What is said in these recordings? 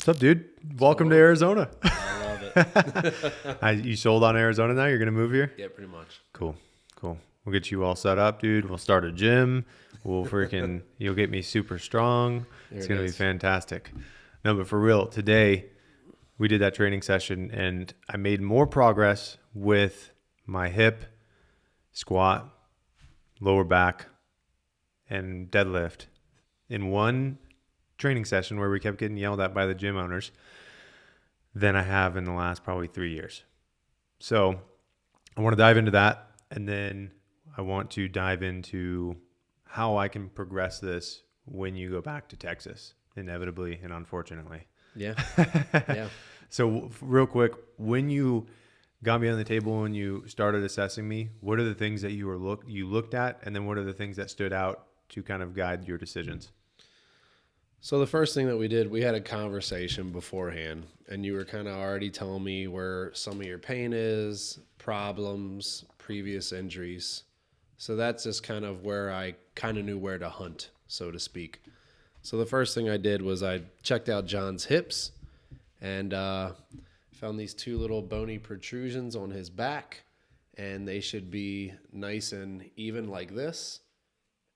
What's up, dude? Welcome to Arizona. I love it. You sold on Arizona now? You're going to move here? Yeah, pretty much. Cool. We'll get you all set up, dude. We'll start a gym. You'll get me super strong. It's going to be fantastic. No, but for real, today we did that training session and I made more progress with my hip, squat, lower back, and deadlift in one training session where we kept getting yelled at by the gym owners than I have in the last probably 3 years. So I want to dive into that, and then I want to dive into how I can progress this when you go back to Texas, inevitably and unfortunately. Yeah. Yeah. So real quick, when you got me on the table and you started assessing me, what are the things that you looked at, and then what are the things that stood out to kind of guide your decisions? So the first thing that we did, we had a conversation beforehand, and you were kind of already telling me where some of your pain is, problems, previous injuries. So that's just kind of where I kind of knew where to hunt, so to speak. So the first thing I did was I checked out John's hips and found these two little bony protrusions on his back, and they should be nice and even like this.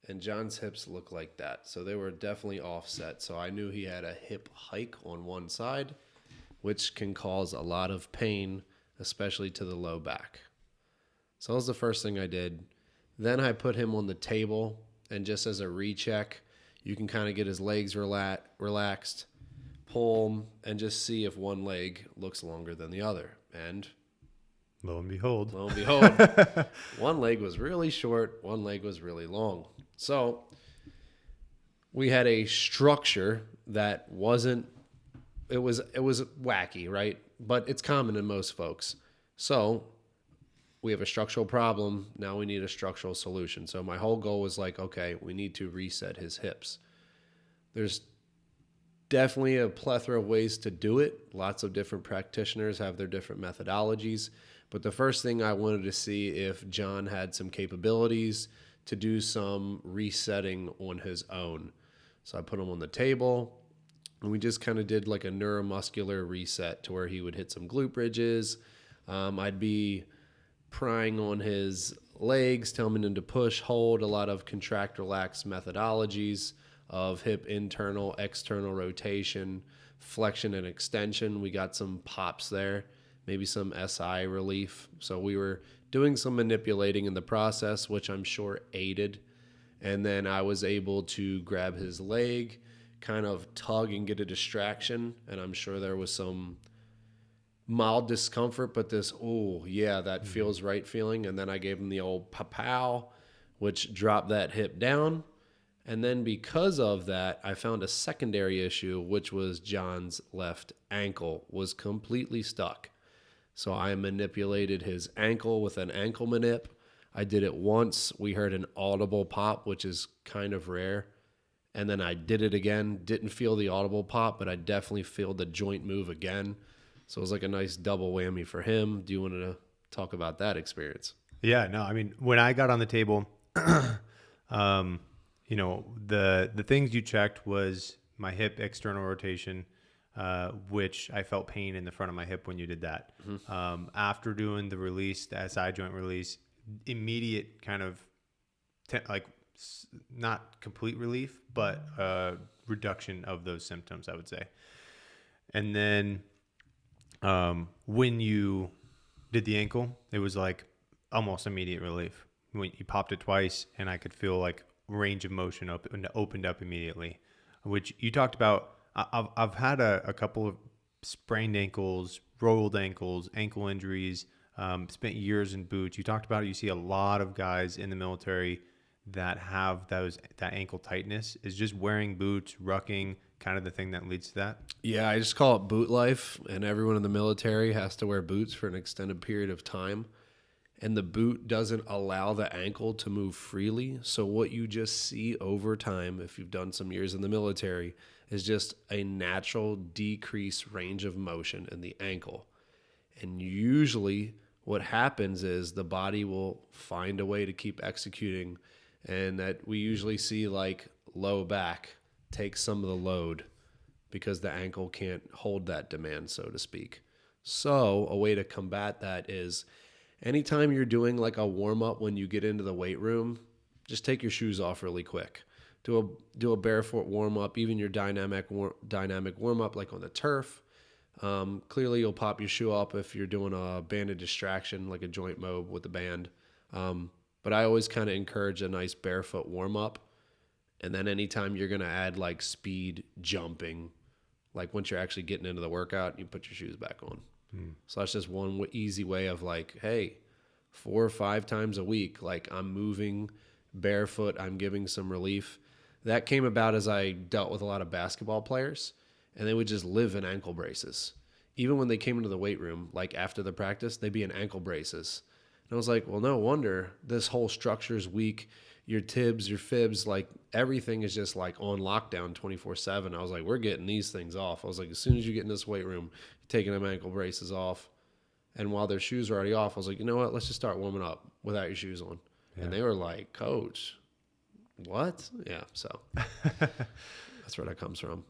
And John's hips look like that. So they were definitely offset. So I knew he had a hip hike on one side, which can cause a lot of pain, especially to the low back. So that was the first thing I did. Then I put him on the table, and just as a recheck, you can kind of get his legs relaxed, pull him, and just see if one leg looks longer than the other. And Lo and behold, one leg was really short, one leg was really long. So we had a structure that it was wacky, right? But it's common in most folks. So we have a structural problem. Now we need a structural solution. So my whole goal was like, okay, we need to reset his hips. There's definitely a plethora of ways to do it. Lots of different practitioners have their different methodologies. But the first thing I wanted to see if John had some capabilities to do some resetting on his own. So I put him on the table, and we just kind of did like a neuromuscular reset to where he would hit some glute bridges. I'd be prying on his legs, telling him to push, hold, a lot of contract, relax methodologies of hip internal, external rotation, flexion and extension. We got some pops there, maybe some SI relief. So we were doing some manipulating in the process, which I'm sure aided. And then I was able to grab his leg, kind of tug and get a distraction. And I'm sure there was some mild discomfort, but this, oh, yeah, that feels right feeling. And then I gave him the old pow, which dropped that hip down. And then because of that, I found a secondary issue, which was John's left ankle was completely stuck. So I manipulated his ankle with an ankle manip. I did it once. We heard an audible pop, which is kind of rare. And then I did it again. Didn't feel the audible pop, but I definitely feel the joint move again. So it was like a nice double whammy for him. Do you want to talk about that experience? Yeah, no, I mean, when I got on the table, the things you checked was my hip external rotation, which I felt pain in the front of my hip when you did that. Mm-hmm. After doing the release, the SI joint release, immediate kind of not complete relief, but reduction of those symptoms, I would say. And then when you did the ankle, it was like almost immediate relief. When you popped it twice, and I could feel like range of motion opened up immediately, which you talked about. I've had a couple of sprained ankles, rolled ankles, ankle injuries, spent years in boots. You talked about it. You see a lot of guys in the military that have that ankle tightness. Is just wearing boots, rucking, kind of the thing that leads to that? Yeah, I just call it boot life, and everyone in the military has to wear boots for an extended period of time. And the boot doesn't allow the ankle to move freely. So what you just see over time, if you've done some years in the military, is just a natural decreased range of motion in the ankle. And usually what happens is the body will find a way to keep executing, and that we usually see like low back take some of the load because the ankle can't hold that demand, so to speak. So a way to combat that is anytime you're doing like a warm up when you get into the weight room, just take your shoes off really quick. Do a barefoot warm up, even your dynamic warm up like on the turf. Clearly you'll pop your shoe up if you're doing a banded distraction like a joint mob with the band. But I always kind of encourage a nice barefoot warm up. And then anytime you're going to add like speed jumping, like once you're actually getting into the workout, you put your shoes back on. So that's just one easy way of like, hey, 4 or 5 times a week, like I'm moving barefoot, I'm giving some relief. That came about as I dealt with a lot of basketball players, and they would just live in ankle braces. Even when they came into the weight room, like after the practice, they'd be in ankle braces. And I was like, well, no wonder this whole structure is weak. Your tibs, your fibs, like everything is just like on lockdown 24/7. I was like, we're getting these things off. I was like, as soon as you get in this weight room, you're taking them ankle braces off. And while their shoes are already off, I was like, you know what? Let's just start warming up without your shoes on. Yeah. And they were like, Coach, what? Yeah, so that's where that comes from.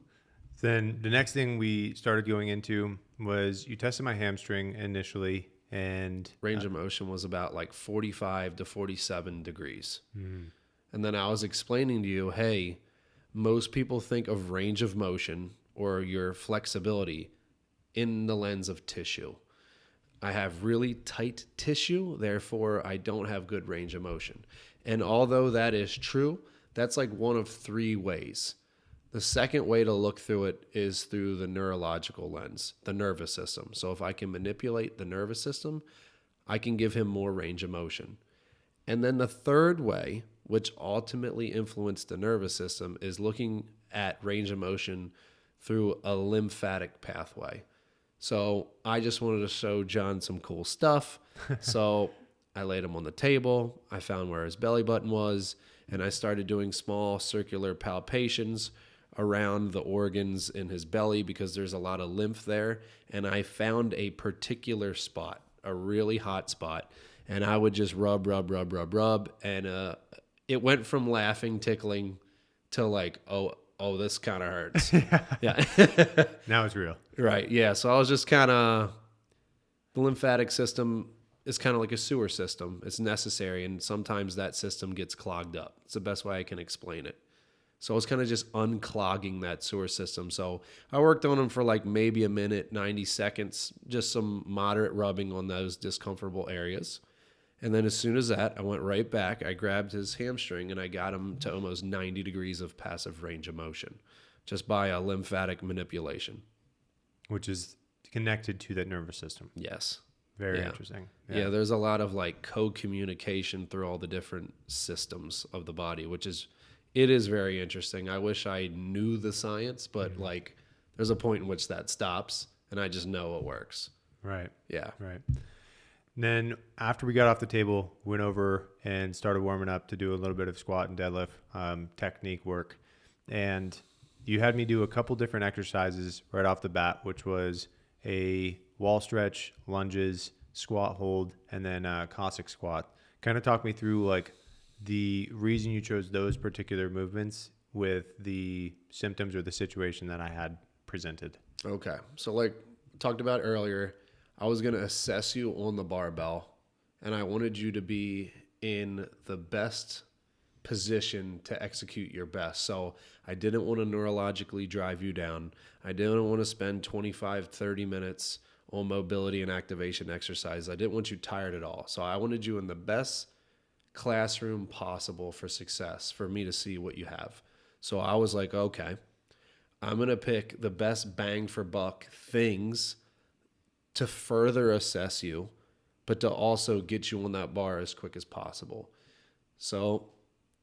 Then the next thing we started going into was you tested my hamstring initially, and range of motion was about like 45 to 47 degrees. And then I was explaining to you, hey, most people think of range of motion or your flexibility in the lens of tissue. I have really tight tissue, therefore I don't have good range of motion. And although that is true, that's like one of 3 ways. The second way to look through it is through the neurological lens, the nervous system. So if I can manipulate the nervous system, I can give him more range of motion. And then the third way, which ultimately influenced the nervous system, is looking at range of motion through a lymphatic pathway. So I just wanted to show John some cool stuff. So I laid him on the table. I found where his belly button was, and I started doing small circular palpations around the organs in his belly because there's a lot of lymph there. And I found a particular spot, a really hot spot, and I would just rub. And it went from laughing, tickling to like, oh, this kind of hurts. Yeah. Now it's real. Right. Yeah. So I was just kind of, the lymphatic system is kind of like a sewer system. It's necessary. And sometimes that system gets clogged up. It's the best way I can explain it. So I was kind of just unclogging that sewer system. So I worked on him for like maybe a minute, 90 seconds, just some moderate rubbing on those discomfortable areas. And then as soon as that, I went right back. I grabbed his hamstring and I got him to almost 90 degrees of passive range of motion just by a lymphatic manipulation. Which is connected to that nervous system. Yes. Very interesting. Yeah, there's a lot of like co-communication through all the different systems of the body, it is very interesting. I wish I knew the science, but like there's a point in which that stops and I just know it works. Right. Yeah. Right. And then after we got off the table, went over and started warming up to do a little bit of squat and deadlift technique work. And you had me do a couple different exercises right off the bat, which was a wall stretch, lunges, squat hold, and then Cossack squat. Kind of talk me through like the reason you chose those particular movements with the symptoms or the situation that I had presented. Okay. So like talked about earlier, I was going to assess you on the barbell, and I wanted you to be in the best position to execute your best. So I didn't want to neurologically drive you down. I didn't want to spend 25, 30 minutes on mobility and activation exercise. I didn't want you tired at all. So I wanted you in the best classroom possible for success, for me to see what you have. So I was like, okay, I'm going to pick the best bang for buck things to further assess you, but to also get you on that bar as quick as possible. So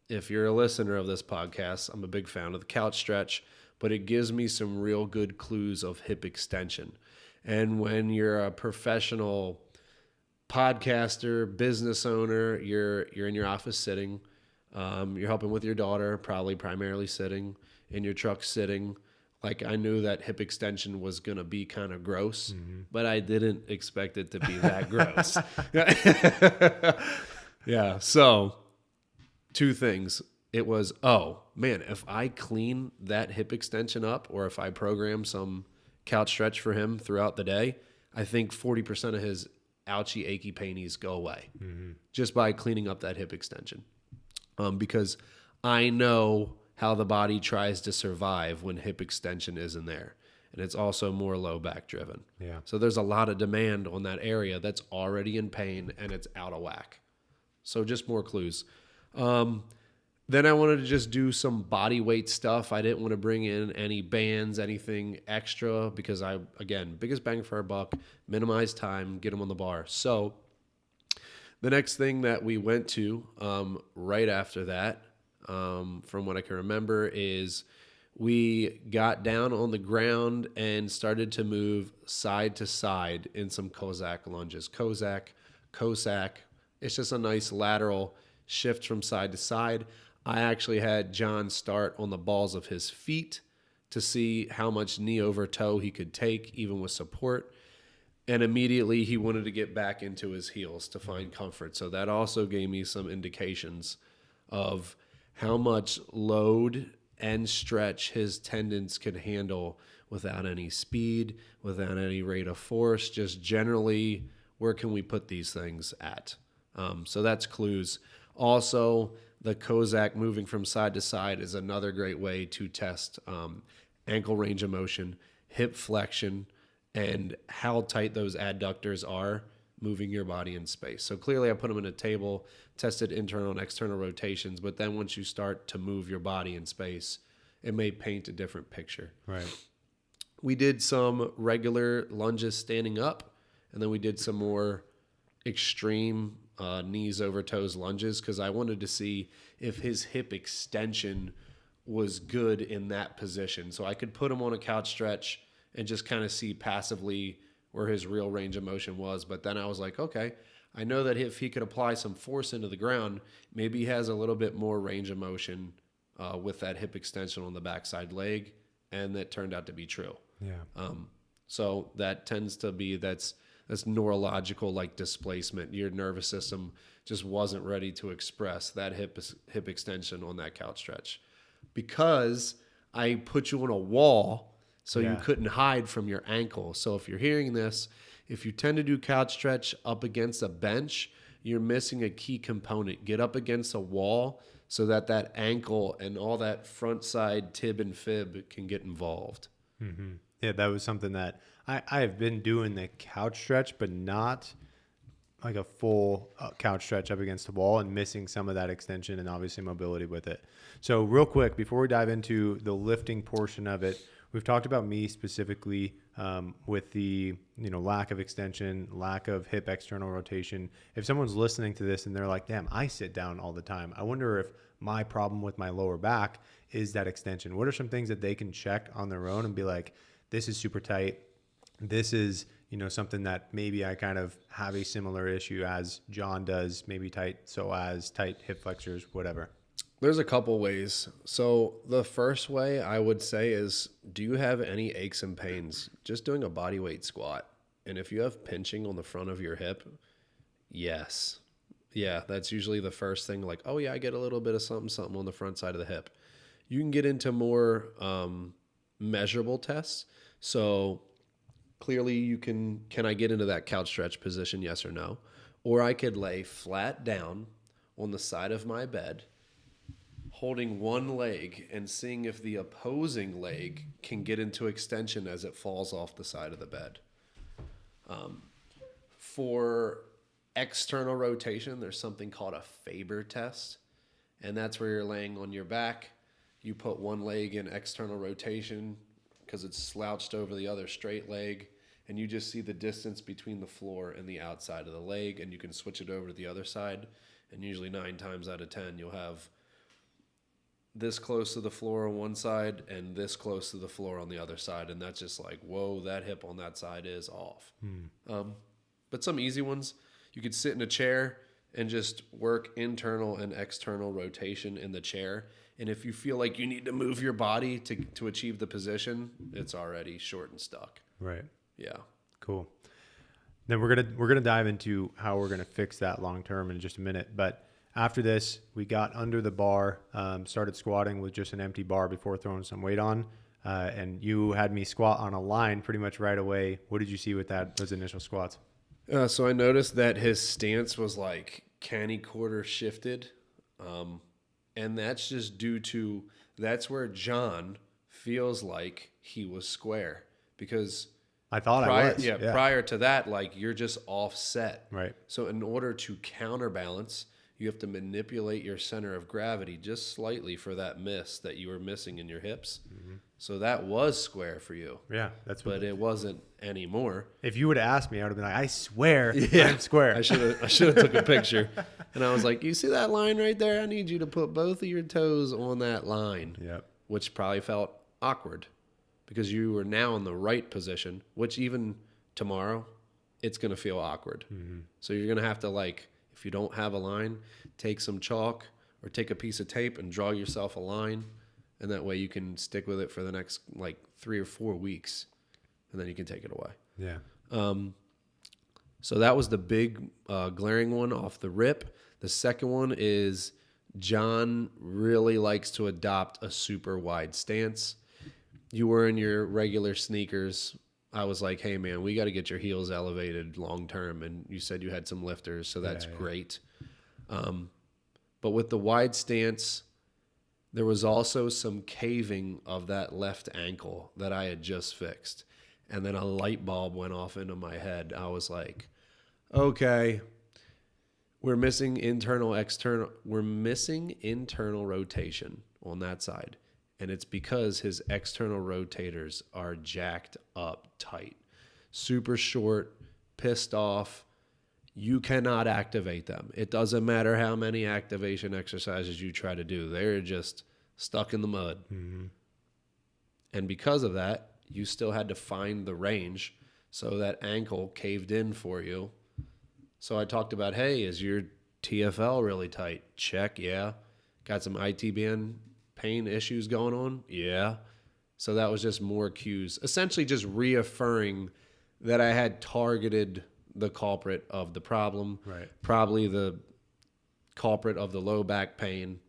if you're a listener of this podcast, I'm a big fan of the couch stretch, but it gives me some real good clues of hip extension. And when you're a professional podcaster, business owner, you're in your office sitting, you're helping with your daughter, probably primarily sitting, in your truck sitting. Like I knew that hip extension was going to be kind of gross, but I didn't expect it to be that gross. Yeah. So 2 things. it was, oh man, if I clean that hip extension up, or if I program some couch stretch for him throughout the day, I think 40% of his ouchy, achy painies go away just by cleaning up that hip extension. Because I know how the body tries to survive when hip extension isn't there. And it's also more low back driven. Yeah. So there's a lot of demand on that area that's already in pain and it's out of whack. So just more clues. Then I wanted to just do some body weight stuff. I didn't want to bring in any bands, anything extra, because again, biggest bang for our buck, minimize time, get them on the bar. So the next thing that we went to right after that, from what I can remember, is we got down on the ground and started to move side to side in some Cossack lunges. Cossack. It's just a nice lateral shift from side to side. I actually had John start on the balls of his feet to see how much knee over toe he could take, even with support. And immediately he wanted to get back into his heels to find comfort. So that also gave me some indications of how much load and stretch his tendons could handle without any speed, without any rate of force, just generally, where can we put these things at? So that's clues. Also, the Cossack moving from side to side is another great way to test ankle range of motion, hip flexion, and how tight those adductors are moving your body in space. So clearly I put them in a table, tested internal and external rotations, but then once you start to move your body in space, it may paint a different picture. Right. We did some regular lunges standing up, and then we did some more extreme knees over toes lunges, because I wanted to see if his hip extension was good in that position. So I could put him on a couch stretch and just kind of see passively where his real range of motion was. But then I was like, okay, I know that if he could apply some force into the ground, maybe he has a little bit more range of motion with that hip extension on the backside leg. And that turned out to be true. Yeah. So that tends to be, that's neurological, like displacement. Your nervous system just wasn't ready to express that hip extension on that couch stretch, because I put you on a wall so you couldn't hide from your ankle. So if you're hearing this, if you tend to do couch stretch up against a bench, you're missing a key component. Get up against a wall so that ankle and all that front side tib and fib can get involved. Mm-hmm. Yeah, that was something that I have been doing, the couch stretch, but not like a full couch stretch up against the wall, and missing some of that extension and obviously mobility with it. So real quick, before we dive into the lifting portion of it, we've talked about me specifically with the lack of extension, lack of hip external rotation. If someone's listening to this and they're like, damn, I sit down all the time, I wonder if my problem with my lower back is that extension. What are some things that they can check on their own and be like, this is super tight. This is, something that maybe I kind of have a similar issue as John does, maybe tight hip flexors, whatever. There's a couple ways. So the first way I would say is, do you have any aches and pains just doing a body weight squat? And if you have pinching on the front of your hip, yes. Yeah, that's usually the first thing, like, oh yeah, I get a little bit of something on the front side of the hip. You can get into more measurable tests. So clearly you can I get into that couch stretch position, yes or no? Or I could lay flat down on the side of my bed, holding one leg and seeing if the opposing leg can get into extension as it falls off the side of the bed. For external rotation, there's something called a Faber test, and that's where you're laying on your back. You put one leg in external rotation because it's slouched over the other straight leg, and you just see the distance between the floor and the outside of the leg, and you can switch it over to the other side, and usually 9 times out of 10 you'll have this close to the floor on one side and this close to the floor on the other side, and that's just like, whoa, that hip on that side is off. But some easy ones, you could sit in a chair and just work internal and external rotation in the chair. And if you feel like you need to move your body to achieve the position, it's already short and stuck. Right. Yeah. Cool. Then we're gonna dive into how we're gonna fix that long term in just a minute. But After this, we got under the bar, started squatting with just an empty bar before throwing some weight on. And you had me squat on a line pretty much right away. What did you see with those initial squats? So I noticed that his stance was like canny quarter shifted. And that's just due to, that's where John feels like he was square, because I thought I was. Yeah. Prior to that, like, you're just offset. Right. So in order to counterbalance, you have to manipulate your center of gravity just slightly for that miss that you were missing in your hips. Mm-hmm. So that was square for you. Yeah, but it wasn't anymore. If you would have asked me, I would have been like, I swear, I'm square. I should have took a picture. And I was like, you see that line right there? I need you to put both of your toes on that line. Yep. Which probably felt awkward because you were now in the right position, which even tomorrow, it's going to feel awkward. Mm-hmm. So you're going to have to, like, if you don't have a line, take some chalk or take a piece of tape and draw yourself a line. And that way you can stick with it for the next, like, 3 or 4 weeks. And then you can take it away. Yeah. So that was the big glaring one off the rip. The second one is John really likes to adopt a super wide stance. You were in your regular sneakers. I was like, hey, man, we got to get your heels elevated long term. And you said you had some lifters, so that's great. But with the wide stance, there was also some caving of that left ankle that I had just fixed. And then a light bulb went off into my head. I was like, okay, we're missing internal rotation on that side. And it's because his external rotators are jacked up tight. Super short, pissed off. You cannot activate them. It doesn't matter how many activation exercises you try to do. They're just stuck in the mud. Mm-hmm. And because of that, you still had to find the range. So that ankle caved in for you. So I talked about, hey, is your TFL really tight? Check, yeah. Got some IT band pain issues going on? Yeah. So that was just more cues. Essentially just reaffirming that I had targeted the culprit of the problem. Right. Probably the culprit of the low back pain.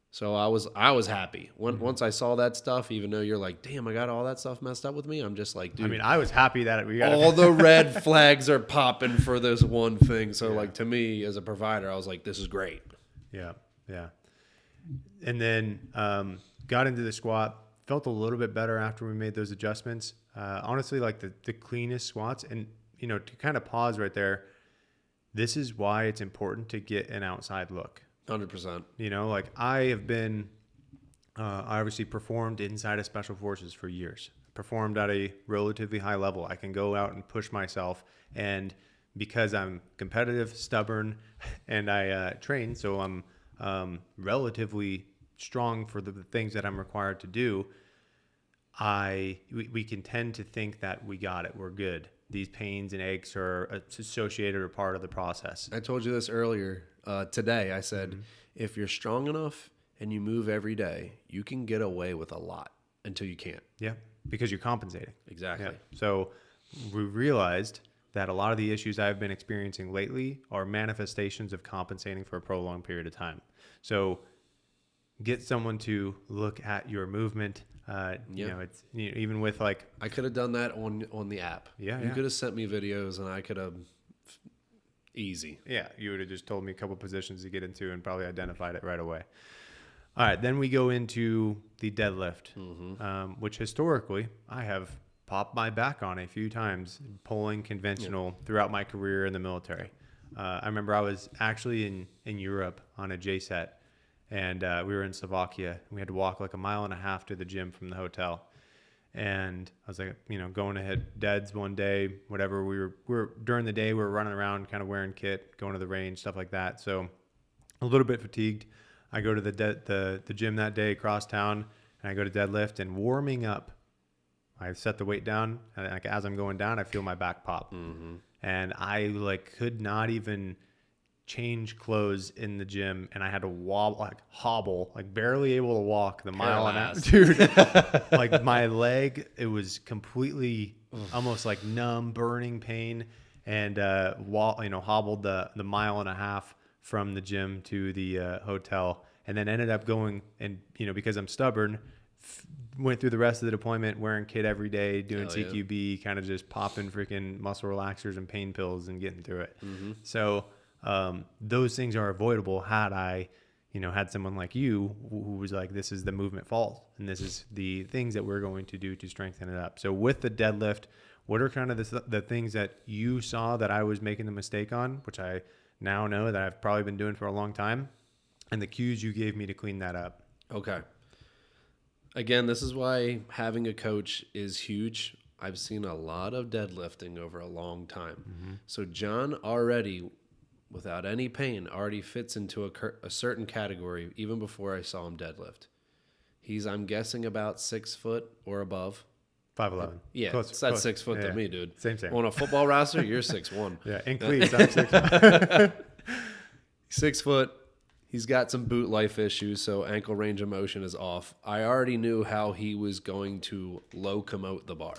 So I was happy. Once I saw that stuff, even though you're like, damn, I got all that stuff messed up with me. I'm just like, dude. I mean, I was happy that we got all the red flags are popping for this one thing. So like, to me as a provider, I was like, this is great. Yeah. Yeah. And then got into the squat, felt a little bit better after we made those adjustments. Honestly, like the cleanest squats. And, you know, to kind of pause right there, this is why it's important to get an outside look. 100%. You know, like I have been, I obviously performed inside of Special Forces for years, performed at a relatively high level. I can go out and push myself. And because I'm competitive, stubborn, and I train, so I'm relatively strong for the things that I'm required to do, we can tend to think that we got it, we're good. These pains and aches are associated or part of the process. I told you this earlier today. I said, if you're strong enough and you move every day, you can get away with a lot until you can't. Yeah, because you're compensating. Exactly. Yeah. So we realized that a lot of the issues I've been experiencing lately are manifestations of compensating for a prolonged period of time. So get someone to look at your movement. You know, it's even with like, I could have done that on the app. Yeah. You could have sent me videos and I could have easy. Yeah. You would have just told me a couple positions to get into and probably identified it right away. All right. Then we go into the deadlift, which historically I have popped my back on a few times pulling conventional throughout my career in the military. I remember I was actually in Europe on a JSET. And we were in Slovakia. We had to walk like 1.5 miles to the gym from the hotel. And I was like, you know, going to hit deads one day, whatever. We were during the day, we were running around, kind of wearing kit, going to the range, stuff like that. So a little bit fatigued. I go to the gym that day across town, and I go to deadlift. And warming up, I set the weight down. And like, as I'm going down, I feel my back pop. Mm-hmm. And I like could not even change clothes in the gym, and I had to hobble, like barely able to walk the mile and a half. Dude, like my leg, it was completely almost like numb, burning pain, and hobbled the 1.5 miles from the gym to the hotel, and then ended up going and, because I'm stubborn, went through the rest of the deployment wearing kit every day, doing CQB, kind of just popping freaking muscle relaxers and pain pills and getting through it. So those things are avoidable had I, had someone like you who was like, this is the movement fault and this is the things that we're going to do to strengthen it up. So with the deadlift, what are kind of the things that you saw that I was making the mistake on, which I now know that I've probably been doing for a long time, and the cues you gave me to clean that up? Okay. Again, this is why having a coach is huge. I've seen a lot of deadlifting over a long time. So John already, without any pain, already fits into a certain category even before I saw him deadlift. He's, I'm guessing, about 6 foot or above. 5'11". Yeah, Close, it's that 6 foot to me, dude. Same. On a football roster, you're 6'1". Yeah, in cleats, I'm 6'1". 6 foot. He's got some boot life issues, so ankle range of motion is off. I already knew how he was going to locomote the bar.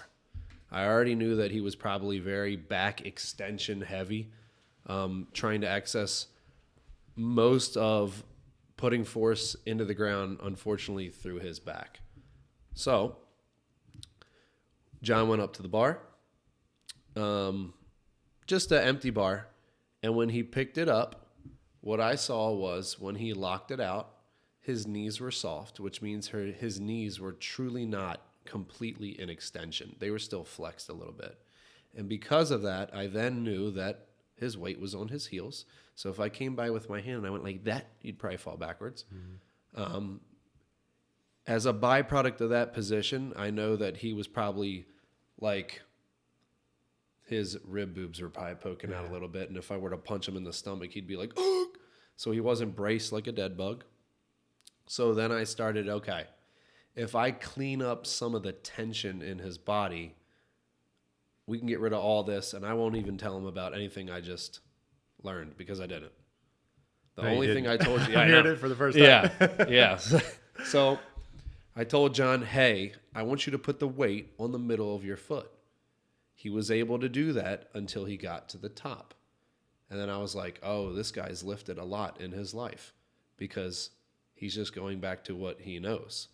I already knew that he was probably very back extension heavy, trying to access most of putting force into the ground, unfortunately, through his back. So John went up to the bar, just an empty bar, and when he picked it up, what I saw was when he locked it out, his knees were soft, which means his knees were truly not completely in extension. They were still flexed a little bit. And because of that, I then knew that his weight was on his heels. So if I came by with my hand and I went like that, you'd probably fall backwards. As a byproduct of that position, I know that he was probably like, his rib boobs were probably poking out a little bit. And if I were to punch him in the stomach, he'd be like, oh! So he wasn't braced like a dead bug. So then I started, okay, if I clean up some of the tension in his body, we can get rid of all this, and I won't even tell him about anything I just learned because I didn't. The only thing I told you, I heard it for the first time. Yeah. So I told John, hey, I want you to put the weight on the middle of your foot. He was able to do that until he got to the top. And then I was like, oh, this guy's lifted a lot in his life because he's just going back to what he knows.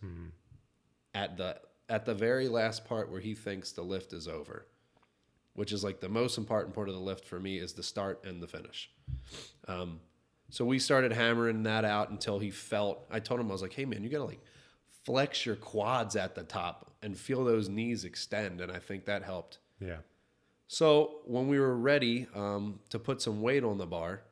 At the very last part where he thinks the lift is over, which is like the most important part of the lift for me is the start and the finish. So we started hammering that out until he felt, I told him, I was like, hey man, you got to like flex your quads at the top and feel those knees extend. And I think that helped. Yeah. So when we were ready to put some weight on the bar,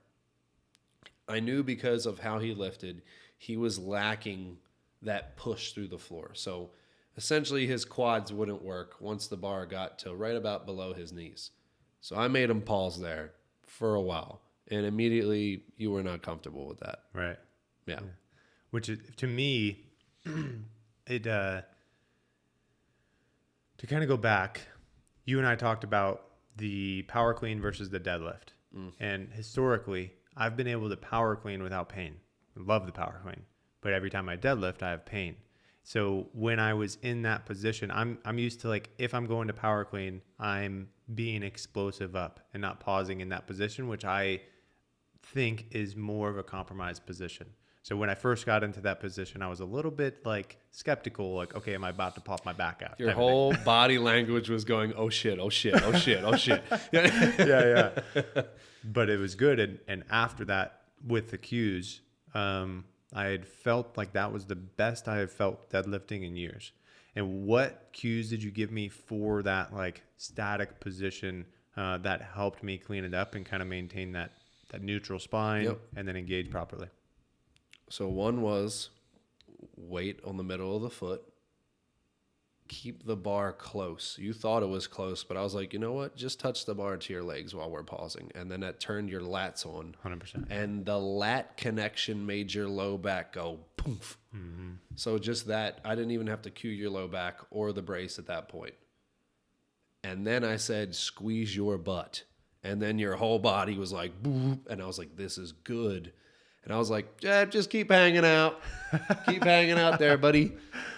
I knew because of how he lifted, he was lacking that push through the floor. So essentially his quads wouldn't work once the bar got to right about below his knees. So I made him pause there for a while. And immediately you were not comfortable with that. Right. Yeah. Which is, to me, it to kind of go back, you and I talked about the power clean versus the deadlift. And historically, I've been able to power clean without pain. I love the power clean. But every time I deadlift, I have pain. So when I was in that position, I'm used to, like, if I'm going to power clean, I'm being explosive up and not pausing in that position, which I think is more of a compromised position. So when I first got into that position, I was a little bit like skeptical, like, okay, am I about to pop my back out? Your whole body language was going, oh shit, oh shit, oh shit, oh shit. Yeah. But it was good. And after that, with the cues, I had felt like that was the best I have felt deadlifting in years. And what cues did you give me for that like static position that helped me clean it up and kind of maintain that neutral spine and then engage properly? So one was weight on the middle of the foot. Keep the bar close. You thought it was close, but I was like, you know what? Just touch the bar to your legs while we're pausing. And then that turned your lats on. 100%. And the lat connection made your low back go poof. Mm-hmm. So just that, I didn't even have to cue your low back or the brace at that point. And then I said, squeeze your butt. And then your whole body was like, boop. And I was like, this is good. And I was like, yeah, just keep hanging out. Keep hanging out there, buddy.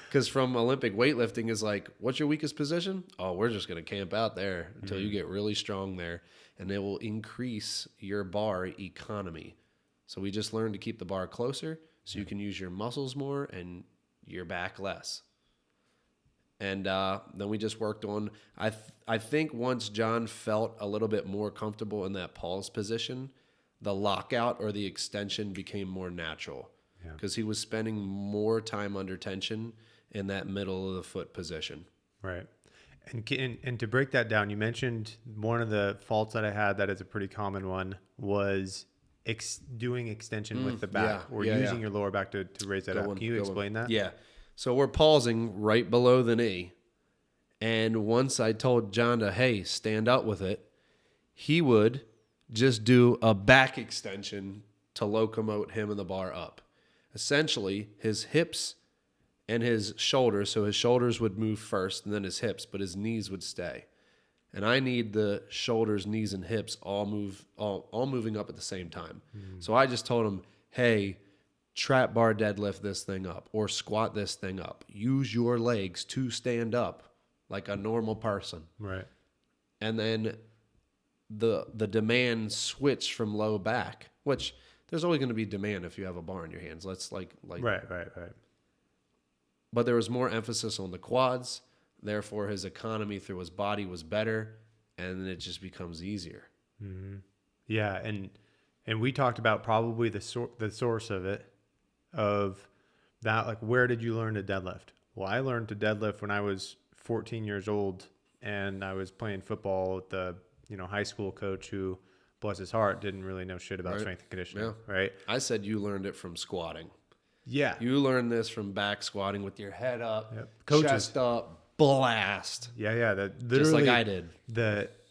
Because from Olympic weightlifting is like, what's your weakest position? Oh, we're just going to camp out there until you get really strong there. And it will increase your bar economy. So we just learned to keep the bar closer so you can use your muscles more and your back less. And then we just worked on, I think once John felt a little bit more comfortable in that pause position, the lockout or the extension became more natural because he was spending more time under tension in that middle of the foot position. Right. And to break that down, you mentioned one of the faults that I had that is a pretty common one was doing extension with the back or using your lower back to raise that up. Can you explain that? Yeah. So we're pausing right below the knee. And once I told John to, hey, stand up with it, he would just do a back extension to locomote him and the bar up. Essentially, his hips and his shoulders, so his shoulders would move first and then his hips, but his knees would stay. And I need the shoulders, knees, and hips all moving up at the same time. So I just told him, hey, trap bar deadlift this thing up or squat this thing up. Use your legs to stand up like a normal person. Right. And then the demand switched from low back, which there's always going to be demand if you have a bar in your hands. Let's like Right. But there was more emphasis on the quads. Therefore, his economy through his body was better, and then it just becomes easier. Mm-hmm. Yeah, and we talked about probably the source of it, of that. Like, where did you learn to deadlift? Well, I learned to deadlift when I was 14 years old, and I was playing football with the high school coach who, bless his heart, didn't really know shit about strength and conditioning. Yeah. Right. I said you learned it from squatting. Yeah. You learned this from back squatting with your head up, Coaches. chest up, blast. Yeah. That literally, just like I did.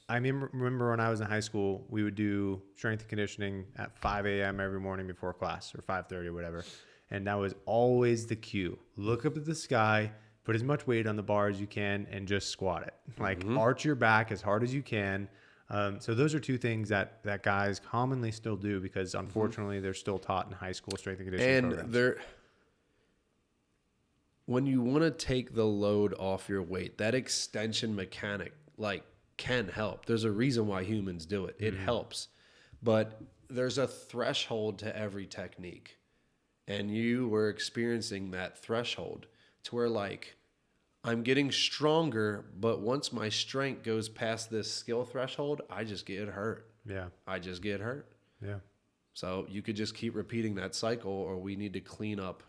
I remember when I was in high school, we would do strength and conditioning at 5 a.m. every morning before class, or 5:30 or whatever. And that was always the cue. Look up at the sky, put as much weight on the bar as you can, and just squat it. Like, arch your back as hard as you can. So those are two things that guys commonly still do because, unfortunately, they're still taught in high school strength and conditioning programs. And when you want to take the load off your weight, that extension mechanic can help. There's a reason why humans do it. It helps. But there's a threshold to every technique. And you were experiencing that threshold to where, I'm getting stronger, but once my strength goes past this skill threshold, I just get hurt. Yeah. I just get hurt. Yeah. So you could just keep repeating that cycle, or we need to clean up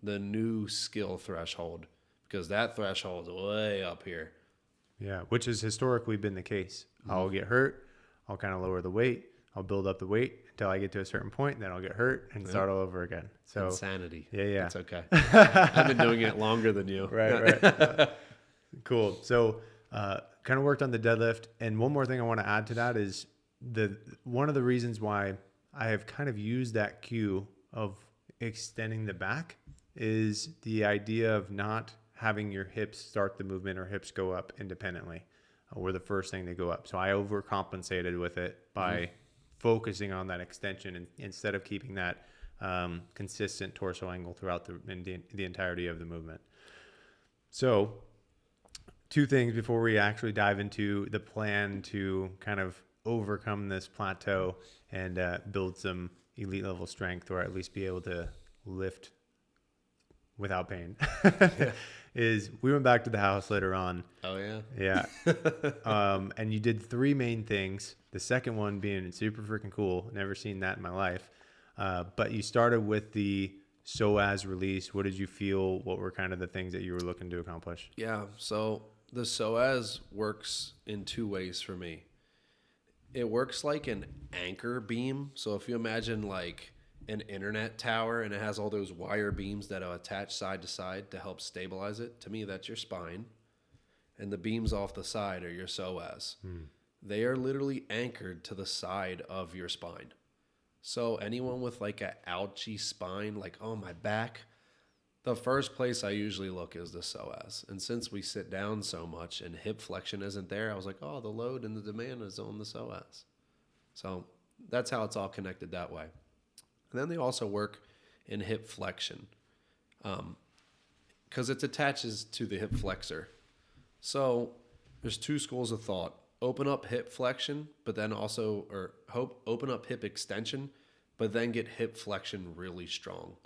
the new skill threshold because that threshold is way up here. Yeah, which has historically been the case. I'll get hurt. I'll kind of lower the weight. I'll build up the weight until I get to a certain point, and then I'll get hurt and start all over again. So insanity. Yeah. It's okay. I've been doing it longer than you. Right. Cool. So kind of worked on the deadlift. And one more thing I want to add to that is one of the reasons why I have kind of used that cue of extending the back is the idea of not having your hips start the movement or hips go up independently or the first thing to go up. So I overcompensated with it by focusing on that extension instead of keeping that consistent torso angle throughout the entirety of the movement. So two things before we actually dive into the plan to kind of overcome this plateau and build some elite level strength, or at least be able to lift without pain. Is we went back to the house later on. Oh yeah. Yeah. And you did three main things. The second one being super freaking cool. Never seen that in my life. But you started with the psoas release. What did you feel? What were kind of the things that you were looking to accomplish? Yeah. So the psoas works in two ways for me. It works like an anchor beam. So if you imagine like an internet tower and it has all those wire beams that are attached side to side to help stabilize it, to me that's your spine, and the beams off the side are your psoas. They are literally anchored to the side of your spine. So anyone with like a ouchy spine, like, oh, my back, the first place I usually look is the psoas. And since we sit down so much and hip flexion isn't there, I was like, oh, the load and the demand is on the psoas. So that's how it's all connected that way. And then they also work in hip flexion because it attaches to the hip flexor. So there's two schools of thought. Open up hip flexion, but then also, open up hip extension, but then get hip flexion really strong.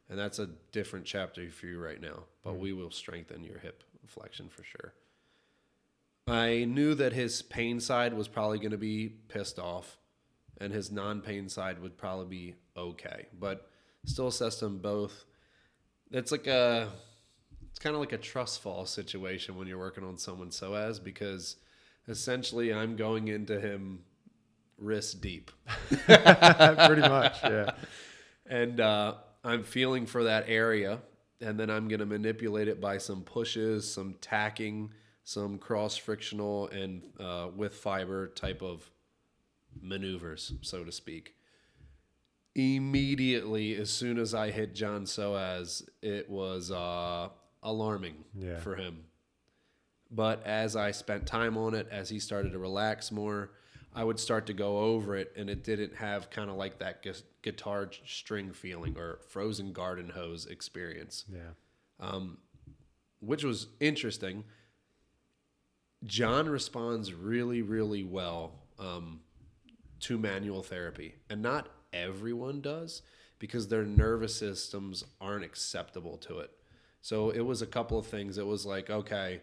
And that's a different chapter for you right now, but we will strengthen your hip flexion for sure. I knew that his pain side was probably going to be pissed off, and his non-pain side would probably be okay, but still assessed them both. It's kind of like a trust fall situation when you're working on someone's psoas, because essentially I'm going into him wrist deep. Pretty much, yeah. And I'm feeling for that area, and then I'm going to manipulate it by some pushes, some tacking, some cross-frictional and with fiber type of maneuvers, so to speak. Immediately, as soon as I hit John Psoas, it was alarming for him. But as I spent time on it, as he started to relax more, I would start to go over it, and it didn't have kind of like that guitar string feeling or frozen garden hose experience. Yeah. Which was interesting. John responds really, really well to manual therapy, and not everyone does, because their nervous systems aren't acceptable to it. So it was a couple of things. It was like, okay,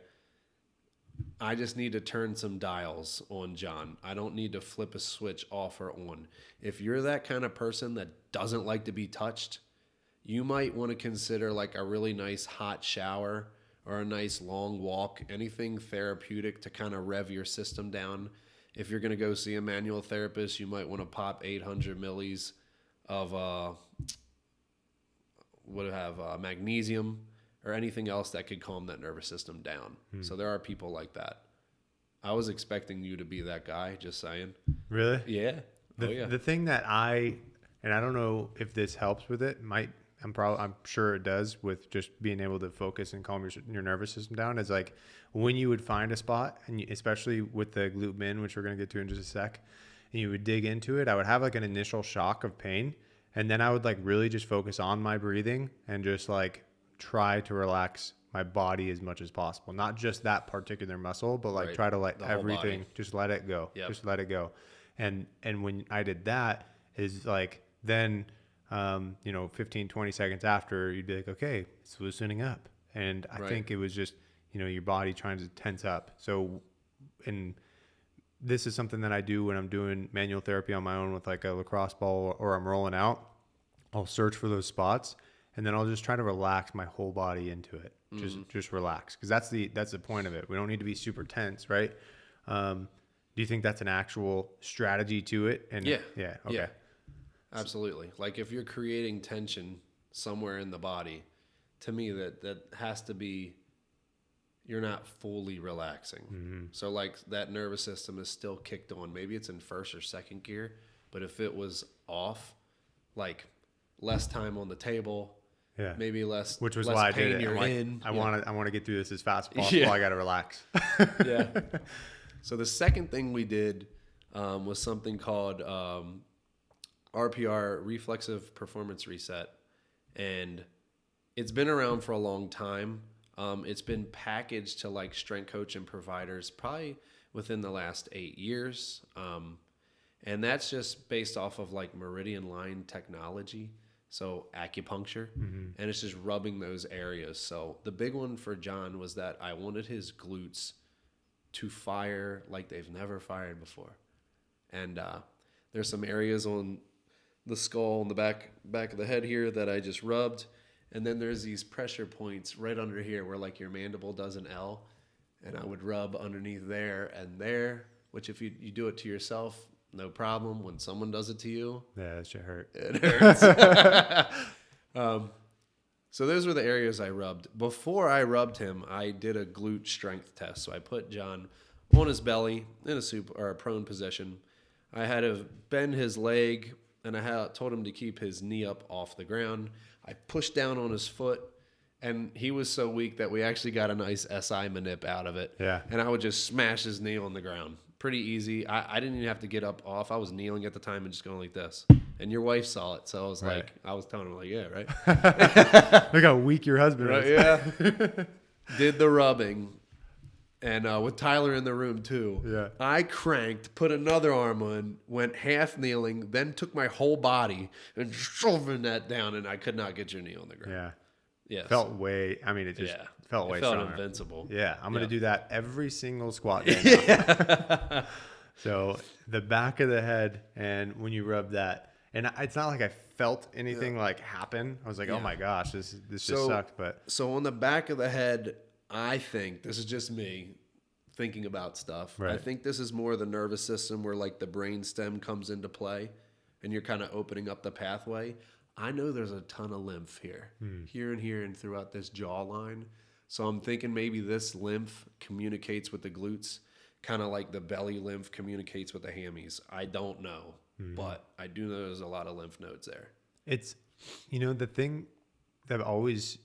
I just need to turn some dials on John. I don't need to flip a switch off or on. If you're that kind of person that doesn't like to be touched, you might want to consider like a really nice hot shower or a nice long walk, anything therapeutic to kind of rev your system down. If you're going to go see a manual therapist, you might want to pop 800 millis of magnesium or anything else that could calm that nervous system down. So there are people like that. I was expecting you to be that guy, just saying. Really? Yeah. The thing that and I don't know if this helps with it, I'm sure it does with just being able to focus and calm your nervous system down, is like when you would find a spot, and especially with the glute min, which we're going to get to in just a sec, and you would dig into it, I would have like an initial shock of pain. And then I would like really just focus on my breathing and just like try to relax my body as much as possible. Not just that particular muscle, but like try to let everything, just let it go. Yep. Just let it go. And when I did that, is like, then, 15, 20 seconds after, you'd be like, okay, it's loosening up. And I think it was just, your body trying to tense up. So, and this is something that I do when I'm doing manual therapy on my own with like a lacrosse ball, or I'm rolling out. I'll search for those spots, and then I'll just try to relax my whole body into it. Just relax, because that's the point of it. We don't need to be super tense, right? Do you think that's an actual strategy to it? And yeah, okay, yeah, absolutely. Like if you're creating tension somewhere in the body, to me that has to be, you're not fully relaxing. Mm-hmm. So like that nervous system is still kicked on. Maybe it's in first or second gear, but if it was off, like less time on the table. Yeah. Maybe less. Which was less why pain I did it. You're in. I want to get through this as fast as possible. Yeah. I got to relax. Yeah. So the second thing we did was something called RPR, Reflexive Performance Reset, and it's been around for a long time. It's been packaged to like strength coach and providers probably within the last 8 years, and that's just based off of like meridian line technology. So acupuncture, and it's just rubbing those areas. So the big one for John was that I wanted his glutes to fire like they've never fired before. And there's some areas on the skull and the back of the head here that I just rubbed. And then there's these pressure points right under here where like your mandible does an L. And I would rub underneath there and there, which if you do it to yourself, no problem. When someone does it to you, yeah, that shit hurt. It hurts. So those were the areas I rubbed. Before I rubbed him, I did a glute strength test. So I put John on his belly in a prone position. I had to bend his leg, and I told him to keep his knee up off the ground. I pushed down on his foot, and he was so weak that we actually got a nice SI manip out of it. Yeah. And I would just smash his knee on the ground. Pretty easy. I didn't even have to get up off. I was kneeling at the time and just going like this. And your wife saw it, so I was like, I was telling her like, yeah, right. Look how weak your husband is. Yeah. Did the rubbing, And with Tyler in the room too. Yeah. I cranked, put another arm on, went half kneeling, then took my whole body and shoving that down, and I could not get your knee on the ground. Yeah. Yeah. Felt way. I mean, it just felt way stronger. Invincible. Yeah, I'm gonna do that every single squat day now. So the back of the head, and when you rub that, and it's not like I felt anything like happen. I was like, oh my gosh, this just sucked. But so on the back of the head, I think this is just me thinking about stuff. Right. I think this is more the nervous system where like the brain stem comes into play, and you're kind of opening up the pathway. I know there's a ton of lymph here, here, and throughout this jawline. So I'm thinking maybe this lymph communicates with the glutes, kind of like the belly lymph communicates with the hammies. I don't know, but I do know there's a lot of lymph nodes there. it's, the thing that always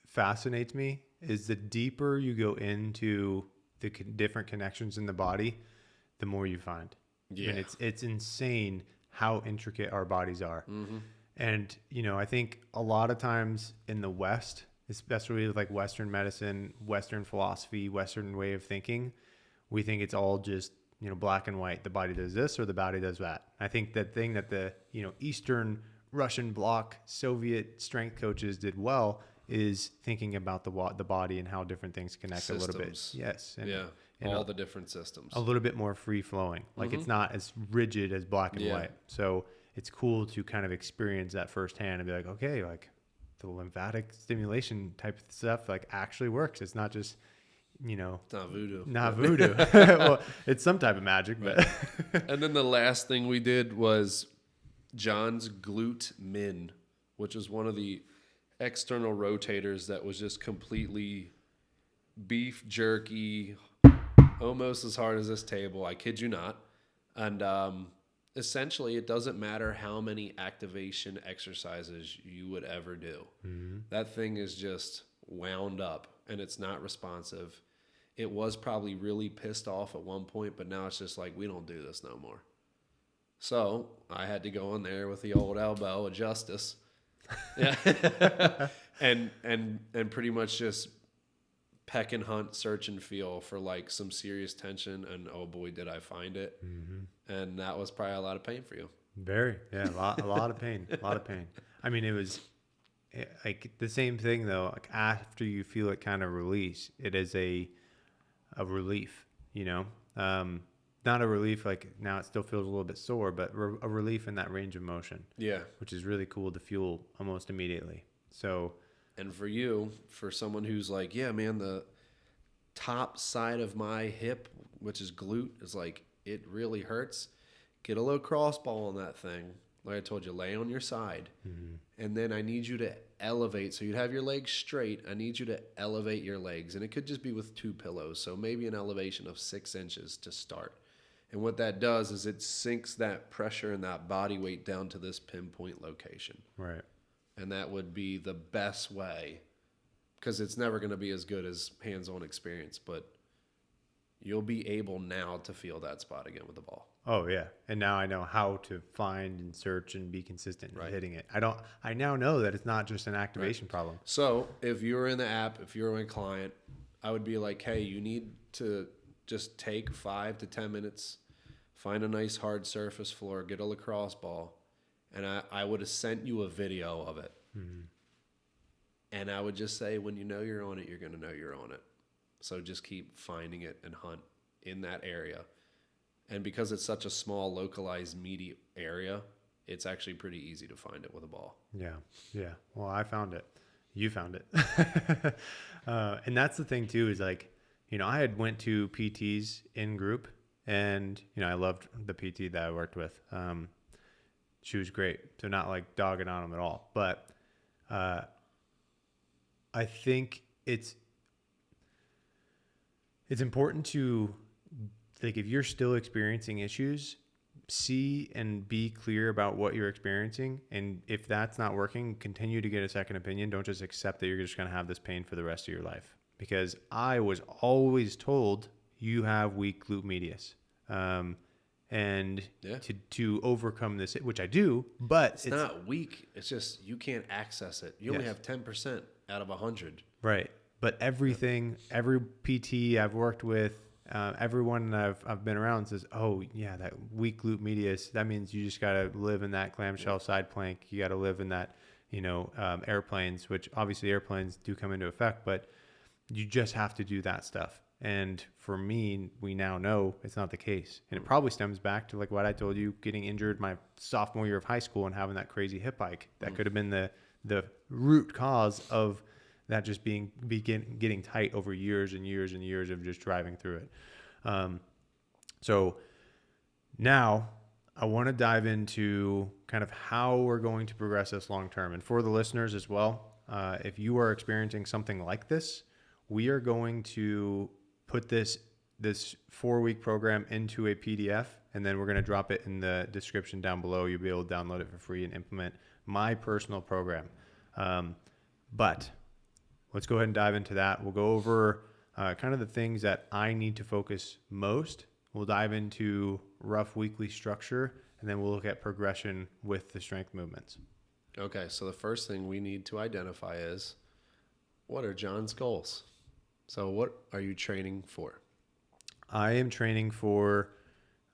fascinates me is the deeper you go into the different connections in the body, the more you find. Yeah. And it's insane how intricate our bodies are. Mm-hmm. And, I think a lot of times in the West, especially with like Western medicine, Western philosophy, Western way of thinking, we think it's all just, black and white. The body does this or the body does that. I think the thing that the, Eastern Russian bloc Soviet strength coaches did well is thinking about the body and how different things connect a little bit. Yes. And all the different systems. A little bit more free flowing. Like it's not as rigid as black and white. So it's cool to kind of experience that firsthand and be like, okay, like the lymphatic stimulation type of stuff like actually works. It's not just, it's not voodoo. Not voodoo. Well, it's some type of magic, but. And then the last thing we did was John's glute min, which is one of the external rotators that was just completely beef jerky, almost as hard as this table. I kid you not. And essentially, it doesn't matter how many activation exercises you would ever do. Mm-hmm. That thing is just wound up and it's not responsive. It was probably really pissed off at one point, but now it's just like, we don't do this no more. So I had to go in there with the old elbow of justice. Yeah. and pretty much just peck and hunt, search and feel for like some serious tension. And oh boy, did I find it. Mm-hmm. And that was probably a lot of pain for you. Very, yeah. A lot of pain, a lot of pain. I mean, it was like the same thing though. Like after you feel it kind of release, it is a relief, not a relief like now it still feels a little bit sore, but a relief in that range of motion. Yeah. Which is really cool to feel almost immediately. So. And for you, for someone who's like, yeah, man, the top side of my hip, which is glute, is like, it really hurts. Get a little cross ball on that thing. Like I told you, lay on your side. Mm-hmm. And then I need you to elevate. So you'd have your legs straight. I need you to elevate your legs. And it could just be with 2 pillows. So maybe an elevation of 6 inches to start. And what that does is it sinks that pressure and that body weight down to this pinpoint location. Right. And that would be the best way, because it's never going to be as good as hands-on experience, but you'll be able now to feel that spot again with the ball. Oh yeah. And now I know how to find and search and be consistent in hitting it. I now know that it's not just an activation problem. So if you're in the app, if you're a client, I would be like, hey, you need to just take 5 to 10 minutes, find a nice hard surface floor, get a lacrosse ball. And I would have sent you a video of it. Mm-hmm. And I would just say, when you know you're on it, you're going to know you're on it. So just keep finding it and hunt in that area. And because it's such a small, localized, meaty area, it's actually pretty easy to find it with a ball. Yeah. Yeah. Well, I found it. You found it. And that's the thing, too, is like, I had went to PTs in group. And, I loved the PT that I worked with. She was great. So not like dogging on them at all. But I think it's important to, like, if you're still experiencing issues, see and be clear about what you're experiencing. And if that's not working, continue to get a second opinion. Don't just accept that you're just going to have this pain for the rest of your life. Because I was always told you have weak glute medius. And to overcome this, which I do, but it's not weak. It's just you can't access it. You only have 10% out of 100. Right. But everything, every PT I've worked with, everyone that I've been around says, oh, yeah, that weak glute medius, that means you just got to live in that clamshell side plank. You got to live in that, airplanes, which obviously airplanes do come into effect, but you just have to do that stuff. And for me, we now know it's not the case. And it probably stems back to like what I told you, getting injured my sophomore year of high school and having that crazy hip hike. That could have been the root cause of that just getting tight over years and years and years of just driving through it. So now I want to dive into kind of how we're going to progress this long term. And for the listeners as well, if you are experiencing something like this, we are going to put this 4-week program into a PDF, and then we're going to drop it in the description down below. You'll be able to download it for free and implement my personal program. But let's go ahead and dive into that. We'll go over kind of the things that I need to focus most. We'll dive into rough weekly structure, and then we'll look at progression with the strength movements. Okay, so the first thing we need to identify is, what are John's goals? So what are you training for? I am training for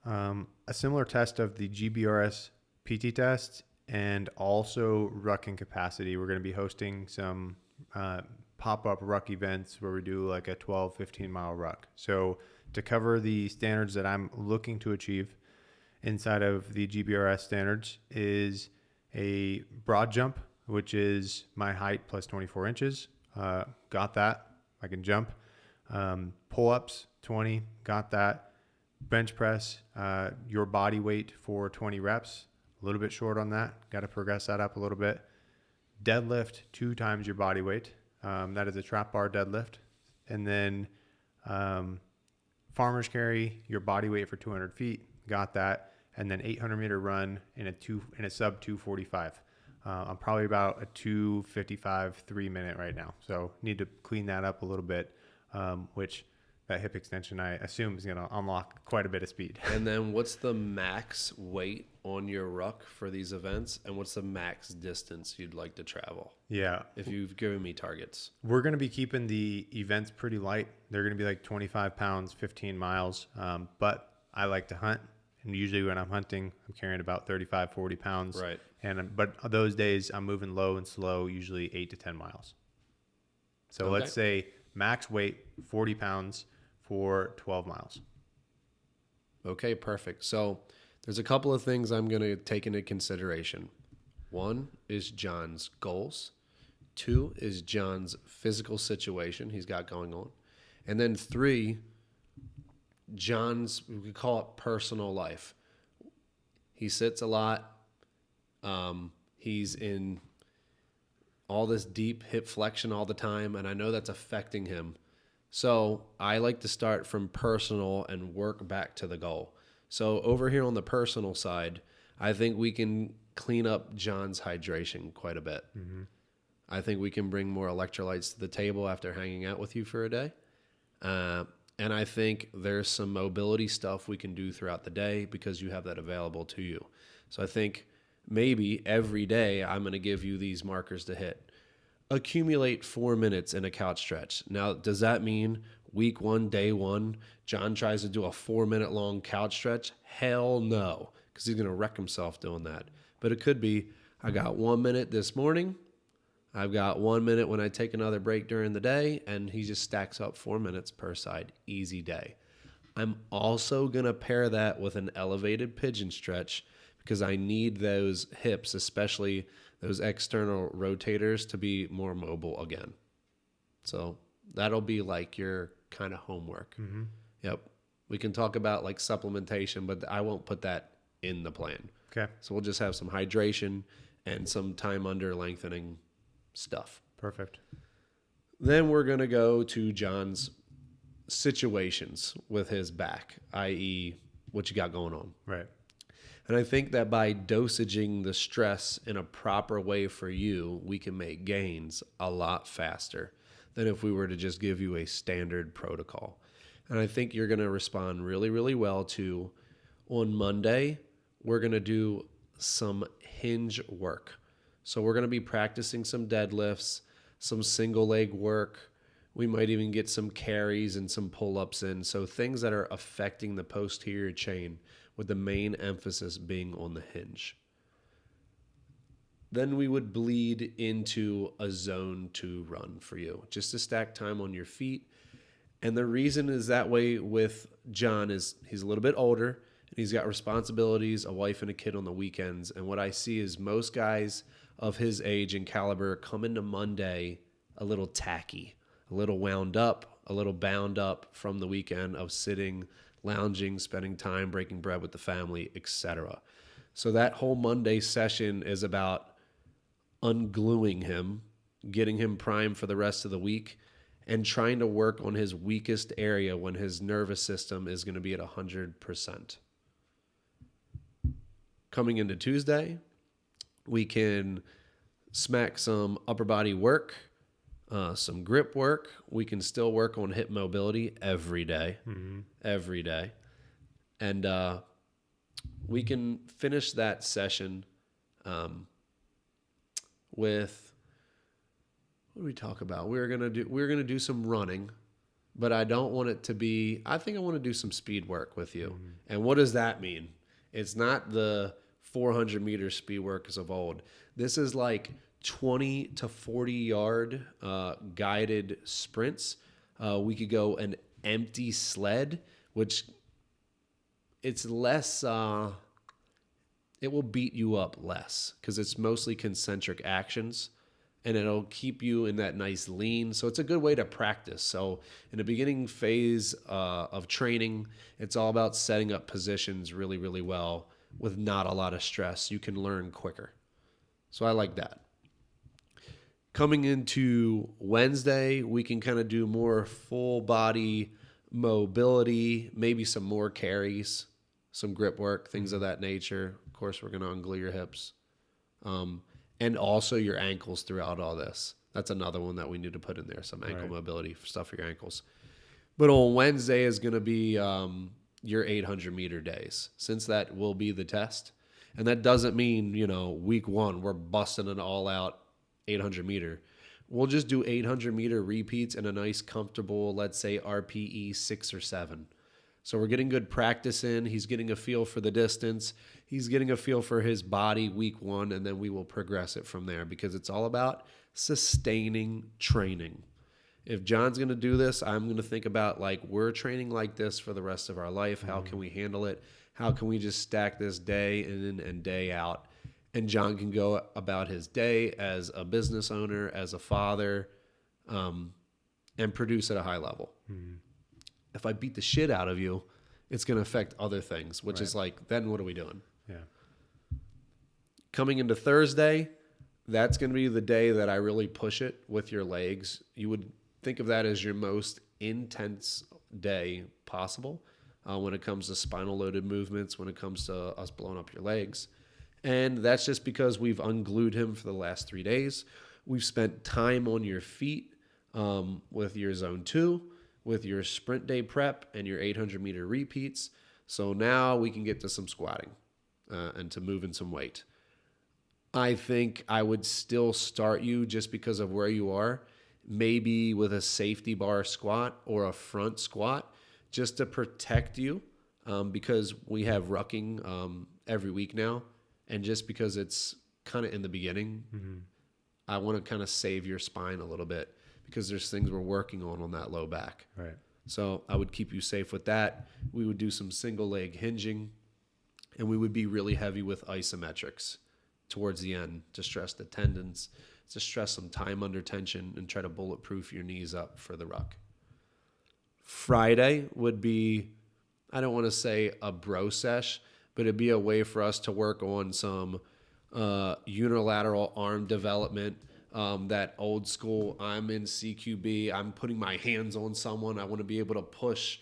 a similar test of the GBRS PT test and also rucking capacity. We're going to be hosting some pop-up ruck events where we do like a 12, 15-mile ruck. So to cover the standards that I'm looking to achieve inside of the GBRS standards is a broad jump, which is my height plus 24 inches. Got that. I can jump. Pull-ups, 20, got that. Bench press, your body weight for 20 reps. A little bit short on that. Got to progress that up a little bit. Deadlift, 2 times your body weight. That is a trap bar deadlift. And then farmer's carry, your body weight for 200 feet. Got that. And then 800-meter run in a sub 245. I'm probably about a 2:55 3-minute right now. So need to clean that up a little bit, which that hip extension, I assume, is going to unlock quite a bit of speed. And then what's the max weight on your ruck for these events? And what's the max distance you'd like to travel? Yeah. If you've given me targets. We're going to be keeping the events pretty light. They're going to be like 25 pounds, 15 miles. But I like to hunt. And usually when I'm hunting, I'm carrying about 35, 40 pounds. Right. But those days I'm moving low and slow, usually 8 to 10 miles. So okay. Let's say max weight, 40 pounds for 12 miles. Okay, perfect. So there's a couple of things I'm going to take into consideration. 1 is John's goals. 2 is John's physical situation he's got going on. And then 3, John's, we could call it personal life. He sits a lot. He's in all this deep hip flexion all the time, and I know that's affecting him. So I like to start from personal and work back to the goal. So over here on the personal side, I think we can clean up John's hydration quite a bit. Mm-hmm. I think we can bring more electrolytes to the table after hanging out with you for a day. And I think there's some mobility stuff we can do throughout the day because you have that available to you. So I think maybe every day I'm going to give you these markers to hit. Accumulate 4 minutes in a couch stretch. Now, does that mean week 1, day 1, John tries to do a 4-minute long couch stretch? Hell no, because he's going to wreck himself doing that. But it could be, I got 1 minute this morning. I've got 1 minute when I take another break during the day, and he just stacks up 4 minutes per side. Easy day. I'm also going to pair that with an elevated pigeon stretch because I need those hips, especially those external rotators, to be more mobile again. So that'll be like your kind of homework. Mm-hmm. Yep. We can talk about like supplementation, but I won't put that in the plan. Okay. So we'll just have some hydration and some time under lengthening stuff. Perfect. Then we're going to go to John's situations with his back, i.e. what you got going on. Right. And I think that by dosaging the stress in a proper way for you, we can make gains a lot faster than if we were to just give you a standard protocol. And I think you're going to respond really, really well to, on Monday, we're going to do some hinge work. So we're going to be practicing some deadlifts, some single leg work. We might even get some carries and some pull-ups in. So things that are affecting the posterior chain, with the main emphasis being on the hinge. Then we would bleed into a zone 2 run for you, just to stack time on your feet. And the reason is that way with John is he's a little bit older and he's got responsibilities, a wife and a kid on the weekends. And what I see is most guys of his age and caliber come into Monday a little tacky, a little wound up, a little bound up from the weekend of sitting, lounging, spending time, breaking bread with the family, etc. So that whole Monday session is about ungluing him, getting him primed for the rest of the week, and trying to work on his weakest area when his nervous system is going to be at 100%. Coming into Tuesday, we can smack some upper body work, some grip work. We can still work on hip mobility every day, every day. And we can finish that session with, what do we talk about? We're gonna do some running, but I don't want it to be. I think I want to do some speed work with you. And what does that mean? It's not the 400 meter speed work as of old. This is like 20 to 40 yard guided sprints. We could go an empty sled, which it's less. It will beat you up less because it's mostly concentric actions, and it'll keep you in that nice lean. So it's a good way to practice. So in the beginning phase of training, it's all about setting up positions really, really well with not a lot of stress. You can learn quicker. So I like that. Coming into Wednesday, we can kind of do more full body mobility, maybe some more carries, some grip work, things of that nature. Of course, we're going to unglue your hips. And also your ankles throughout all this. That's another one that we need to put in there, some ankle mobility stuff for your ankles. But on Wednesday is going to be your 800 meter days, since that will be the test. And that doesn't mean, week 1, we're busting an all out 800 meter. We'll just do 800 meter repeats in a nice, comfortable, let's say RPE 6 or 7. So we're getting good practice in. He's getting a feel for the distance. He's getting a feel for his body week 1, and then we will progress it from there because it's all about sustaining training. If John's going to do this, I'm going to think about we're training like this for the rest of our life. How can we handle it? How can we just stack this day in and day out? And John can go about his day as a business owner, as a father, and produce at a high level. If I beat the shit out of you, it's going to affect other things, which is then what are we doing? Yeah. Coming into Thursday, that's going to be the day that I really push it with your legs. You would think of that as your most intense day possible when it comes to spinal loaded movements, when it comes to us blowing up your legs. And that's just because we've unglued him for the last 3 days. We've spent time on your feet with your zone 2, with your sprint day prep and your 800 meter repeats. So now we can get to some squatting and to moving some weight. I think I would still start you just because of where you are, maybe with a safety bar squat or a front squat just to protect you because we have rucking every week now. And just because it's kind of in the beginning, I want to kind of save your spine a little bit because there's things we're working on that low back. Right. So I would keep you safe with that. We would do some single leg hinging, and we would be really heavy with isometrics towards the end to stress the tendons, to stress some time under tension, and try to bulletproof your knees up for the ruck. Friday would be, I don't want to say a bro sesh, but it'd be a way for us to work on some unilateral arm development, that old school, I'm in CQB, I'm putting my hands on someone, I want to be able to push,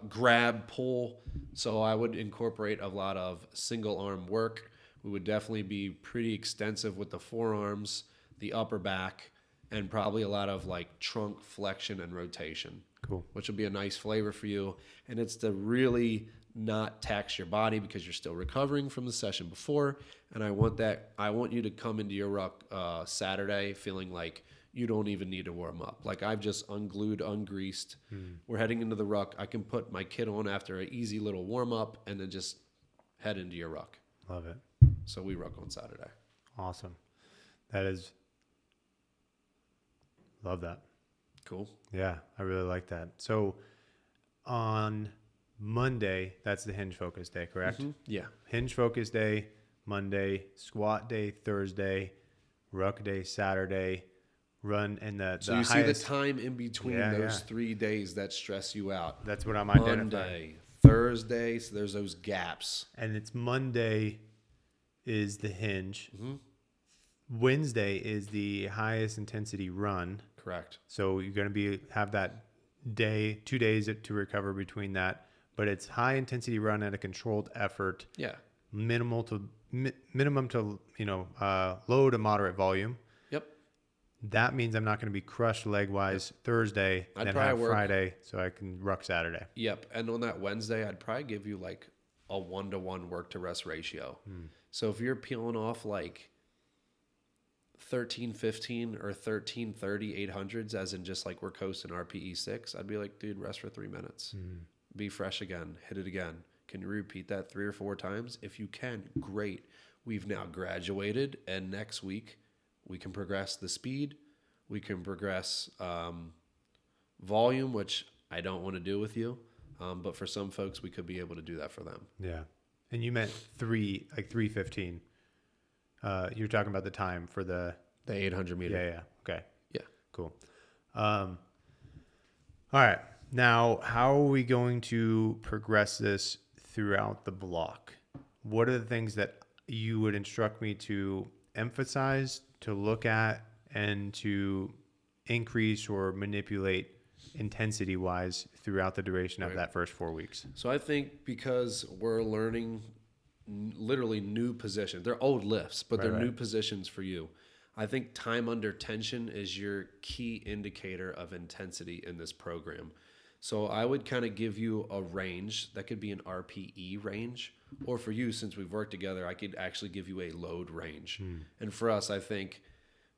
grab, pull. So I would incorporate a lot of single arm work. We would definitely be pretty extensive with the forearms, the upper back, and probably a lot of trunk flexion and rotation. Cool. Which will be a nice flavor for you. And it's to really not tax your body because you're still recovering from the session before. And I want you to come into your ruck Saturday feeling like you don't even need to warm up. Like I've just unglued, ungreased. We're heading into the ruck. I can put my kit on after an easy little warm up and then just head into your ruck. Love it. So we ruck on Saturday. Awesome. That is, love that. Cool. Yeah, I really like that. So on Monday, that's the hinge focus day, correct? Yeah. Hinge focus day, Monday, squat day, Thursday, ruck day, Saturday, run, and So you see the time in between those 3 days that stress you out. That's what I'm identifying. Monday, Thursday, so there's those gaps. And it's Monday is the hinge. Wednesday is the highest intensity run. Correct. So you're going to have that day, 2 days to recover between that. But it's high intensity run at a controlled effort. Yeah. Minimum to low to moderate volume. Yep. That means I'm not going to be crushed leg wise Thursday, and then have Friday, so I can ruck Saturday. Yep. And on that Wednesday, I'd probably give you like a 1-to-1 work to rest ratio. So if you're peeling off like 1315 or 1330 800s, as in just like we're coasting RPE 6, I'd be like, dude, rest for 3 minutes. Be fresh again. Hit it again. Can you repeat that 3 or 4 times? If you can, great. We've now graduated, and next week we can progress the speed. We can progress volume, which I don't want to do with you. But for some folks, we could be able to do that for them. Yeah. And you meant 3:15. You're talking about the time for the 800 meter. Yeah. Okay. Yeah. Cool. All right. Now, how are we going to progress this throughout the block? What are the things that you would instruct me to emphasize, to look at, and to increase or manipulate intensity-wise throughout the duration of that first 4 weeks? So I think because we're learning literally new positions. They're old lifts, but they're new positions for you. I think time under tension is your key indicator of intensity in this program. So I would kind of give you a range that could be an RPE range, or for you, since we've worked together, I could actually give you a load range. And for us, I think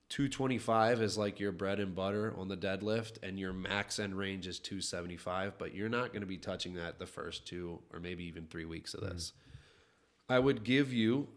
225 is like your bread and butter on the deadlift, and your max end range is 275, but you're not going to be touching that the first 2 or maybe even 3 weeks of this. I would give you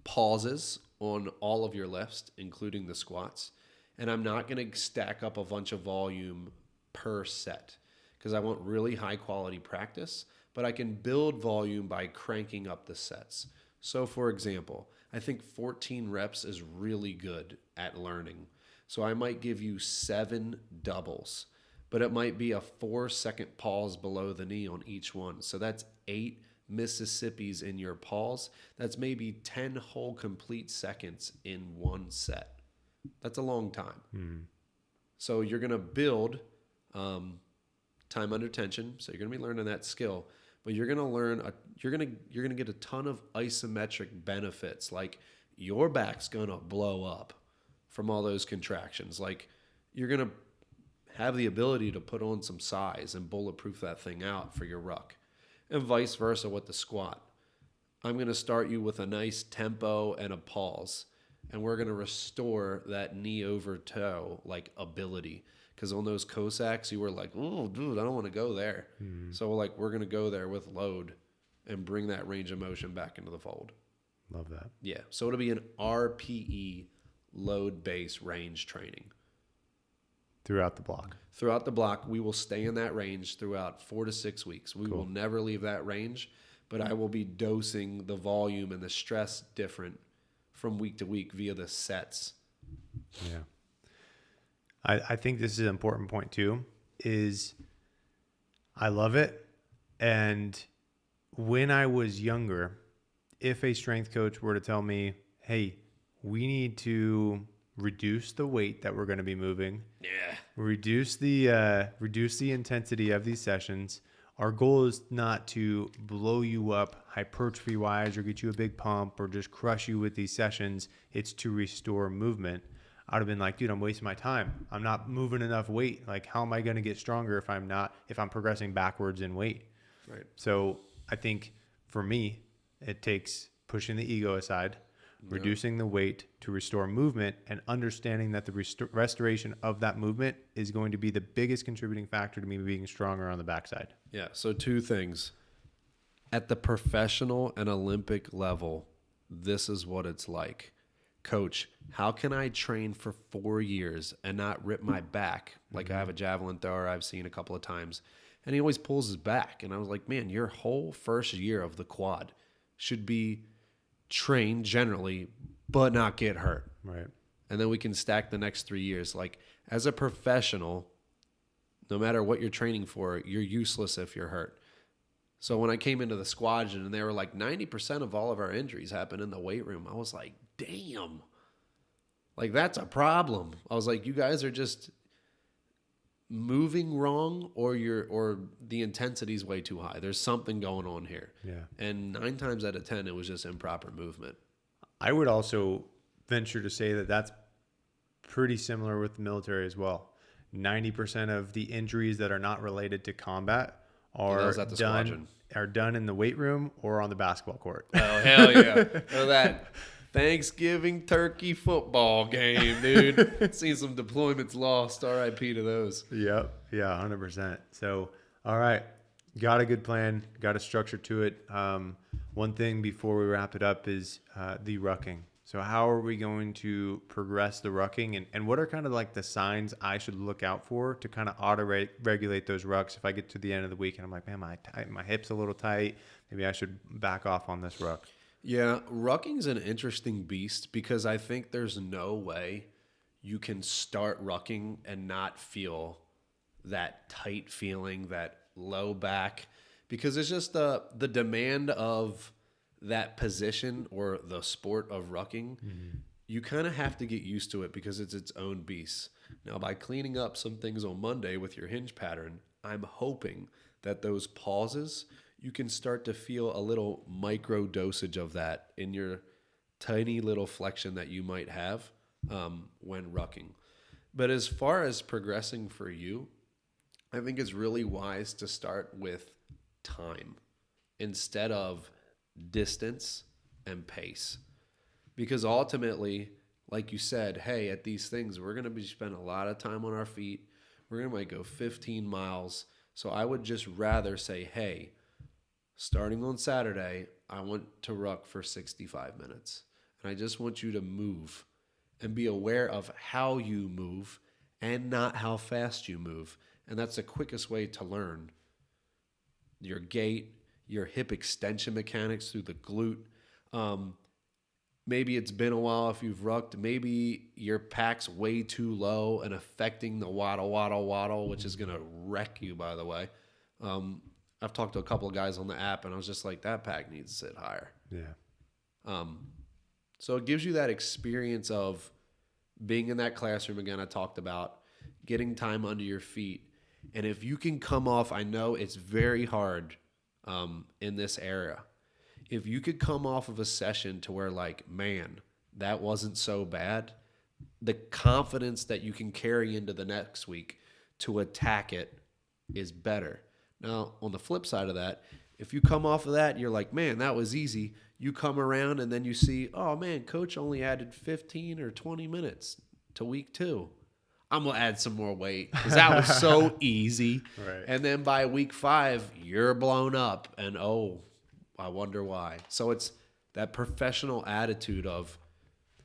pauses on all of your lifts, including the squats, and I'm not going to stack up a bunch of volume per set because I want really high quality practice, but I can build volume by cranking up the sets. So for example, I think 14 reps is really good at learning. So I might give you 7 doubles, but it might be a 4-second pause below the knee on each one. So that's 8 Mississippis in your pause. That's maybe 10 whole complete seconds in one set. That's a long time. So you're going to build time under tension. So you're going to be learning that skill, but you're going to learn you're going to get a ton of isometric benefits. Like your back's going to blow up from all those contractions. Like you're going to have the ability to put on some size and bulletproof that thing out for your ruck, and vice versa with the squat. I'm going to start you with a nice tempo and a pause, and we're going to restore that knee over toe like ability. Because on those Cossacks, you were like, oh, dude, I don't want to go there. So we're going to go there with load and bring that range of motion back into the fold. Love that. Yeah. So it'll be an RPE load-based range training. Throughout the block. Throughout the block, we will stay in that range throughout 4 to 6 weeks. We will never leave that range, but I will be dosing the volume and the stress different from week to week via the sets. Yeah. I think this is an important point too, is I love it. And when I was younger, if a strength coach were to tell me, hey, we need to reduce the weight that we're going to be moving, reduce the intensity of these sessions. Our goal is not to blow you up hypertrophy wise or get you a big pump or just crush you with these sessions. It's to restore movement. I'd have been like, dude, I'm wasting my time. I'm not moving enough weight. Like, how am I going to get stronger if I'm progressing backwards in weight? Right. So I think for me, it takes pushing the ego aside, reducing the weight to restore movement, and understanding that the restoration of that movement is going to be the biggest contributing factor to me being stronger on the backside. Yeah. So 2 things. At the professional and Olympic level, this is what it's like. Coach, how can I train for 4 years and not rip my back? Like I have a javelin thrower I've seen a couple of times, and he always pulls his back. And I was like, man, your whole first year of the quad should be trained generally, but not get hurt. Right. And then we can stack the next 3 years. Like as a professional, no matter what you're training for, you're useless if you're hurt. So when I came into the squadron and they were like 90% of all of our injuries happen in the weight room, I was like, damn, like that's a problem. I was like, you guys are just moving wrong, or the intensity is way too high. There's something going on here. Yeah. And 9 times out of 10, it was just improper movement. I would also venture to say that that's pretty similar with the military as well. 90% of the injuries that are not related to combat are done in the weight room or on the basketball court. Oh, hell yeah. Or that Thanksgiving turkey football game, dude. Seen some deployments lost. RIP to those. Yep. Yeah, 100%. So, all right. Got a good plan. Got a structure to it. One thing before we wrap it up is the rucking. So how are we going to progress the rucking, and what are kind of like the signs I should look out for to kind of auto-regulate those rucks if I get to the end of the week and I'm like, man, my hip's a little tight. Maybe I should back off on this ruck. Yeah, rucking's an interesting beast because I think there's no way you can start rucking and not feel that tight feeling, that low back, because it's just the demand of that position or the sport of rucking. You kind of have to get used to it because it's its own beast. Now, by cleaning up some things on Monday with your hinge pattern, I'm hoping that those pauses, you can start to feel a little micro dosage of that in your tiny little flexion that you might have when rucking. But as far as progressing for you, I think it's really wise to start with time instead of distance and pace, because ultimately, like you said, hey, at these things we're going to be spending a lot of time on our feet. We're going to might go 15 miles. So I would just rather say, hey, starting on Saturday, I want to ruck for 65 minutes, and I just want you to move and be aware of how you move and not how fast you move. And that's the quickest way to learn your gait, your hip extension mechanics through the glute. Maybe it's been a while if you've rucked. Maybe your pack's way too low and affecting the waddle, which is going to wreck you, by the way. I've talked to a couple of guys on the app, and I was just like, that pack needs to sit higher. Yeah. So it gives you that experience of being in that classroom again I talked about, getting time under your feet. And if you can come off, I know it's very hard in this era. If you could come off of a session to where like, man, that wasn't so bad, the confidence that you can carry into the next week to attack it is better. Now, on the flip side of that, if you come off of that, you're like, man, that was easy. You come around and then you see, oh man, coach only added 15 or 20 minutes to week 2. I'm going to add some more weight because that was so easy. Right. And then by week 5, you're blown up and, oh, I wonder why. So it's that professional attitude of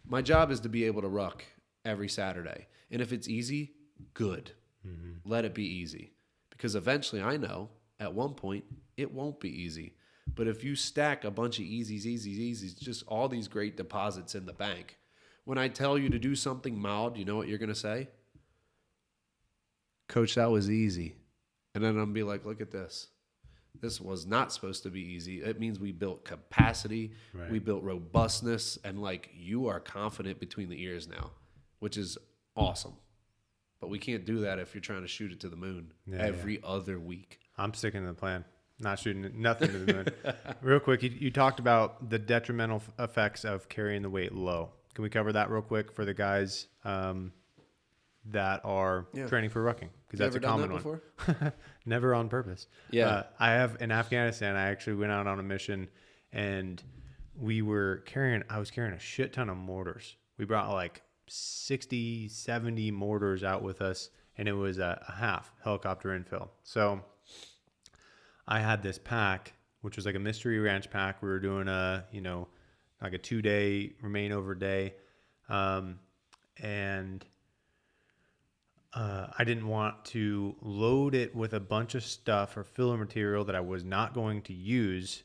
my job is to be able to ruck every Saturday. And if it's easy, good. Mm-hmm. Let it be easy. Because eventually I know at one point it won't be easy. But if you stack a bunch of easies, just all these great deposits in the bank, when I tell you to do something mild, you know what you're going to say? Coach, that was easy. And then I'm going to be like, look at this. This was not supposed to be easy. It means we built capacity, right. We built robustness, and like you are confident between the ears now, which is awesome. But we can't do that if you're trying to shoot it to the moon every other week. I'm sticking to the plan. Not shooting nothing to the moon. Real quick, you talked about the detrimental effects of carrying the weight low. Can we cover that real quick for the guys that are training for rucking? Because that's a common one. Never on purpose. Yeah. I have in Afghanistan, I actually went out on a mission, and I was carrying a shit ton of mortars. We brought like 60, 70 mortars out with us, and it was a half helicopter infill. So I had this pack, which was like a mystery ranch pack. We were doing like a 2-day remain over day. And I didn't want to load it with a bunch of stuff or filler material that I was not going to use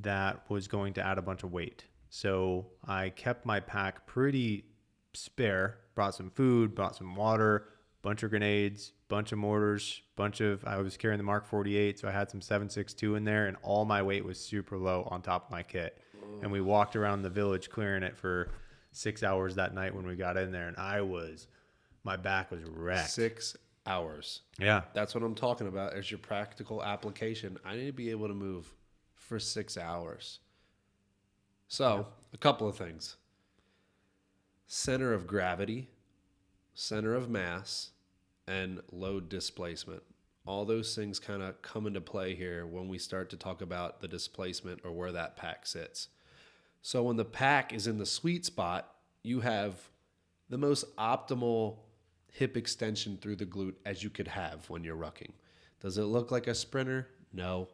that was going to add a bunch of weight. So I kept my pack pretty spare, brought some food, brought some water, bunch of grenades, bunch of mortars, I was carrying the Mark 48, so I had some 7.62 in there, and all my weight was super low on top of my kit. And we walked around the village clearing it for 6 hours that night when we got in there, and my back was wrecked. 6 hours. Yeah. That's what I'm talking about as your practical application. I need to be able to move for 6 hours. So, a couple of things. Center of gravity, center of mass, and load displacement. All those things kind of come into play here when we start to talk about the displacement or where that pack sits. So when the pack is in the sweet spot, you have the most optimal hip extension through the glute as you could have when you're rucking. Does it look like a sprinter? No,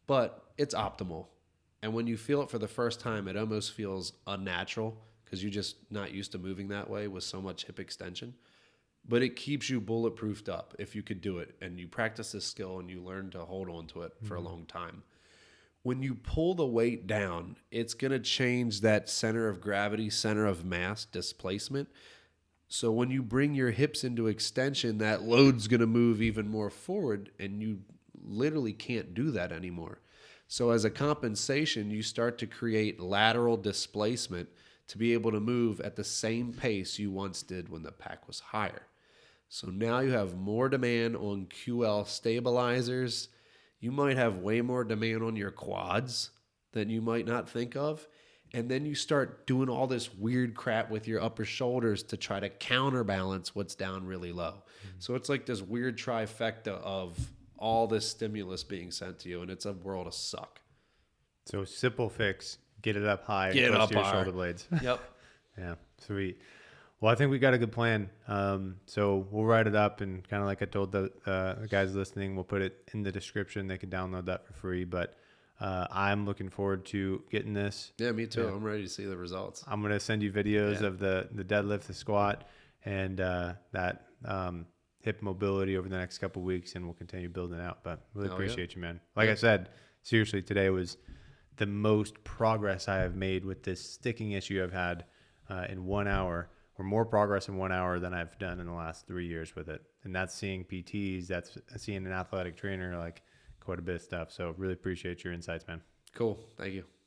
but it's optimal. And when you feel it for the first time, it almost feels unnatural because you're just not used to moving that way with so much hip extension. But it keeps you bulletproofed up if you could do it and you practice this skill and you learn to hold on to it for a long time. When you pull the weight down, it's going to change that center of gravity, center of mass displacement. So when you bring your hips into extension, that load's going to move even more forward, and you literally can't do that anymore. So as a compensation, you start to create lateral displacement to be able to move at the same pace you once did when the pack was higher. So now you have more demand on QL stabilizers. You might have way more demand on your quads than you might not think of. And then you start doing all this weird crap with your upper shoulders to try to counterbalance what's down really low. So it's like this weird trifecta of all this stimulus being sent to you, and it's a world of suck. So simple fix, get it up high, Get and close up to your high. shoulder blades. Yep. Yeah, sweet. Well, I think we got a good plan. So we'll write it up, and kind of like I told the guys listening, we'll put it in the description. They can download that for free. But I'm looking forward to getting this. Yeah, me too. Yeah. I'm ready to see the results. I'm going to send you videos of the deadlift, the squat, and that hip mobility over the next couple of weeks, and we'll continue building out. But really appreciate you, man. Like I said, seriously, today was the most progress I have made with this sticking issue I've had in 1 hour, or more progress in 1 hour than I've done in the last 3 years with it. And that's seeing PTs, that's seeing an athletic trainer, like quite a bit of stuff. So really appreciate your insights, man. Cool. Thank you.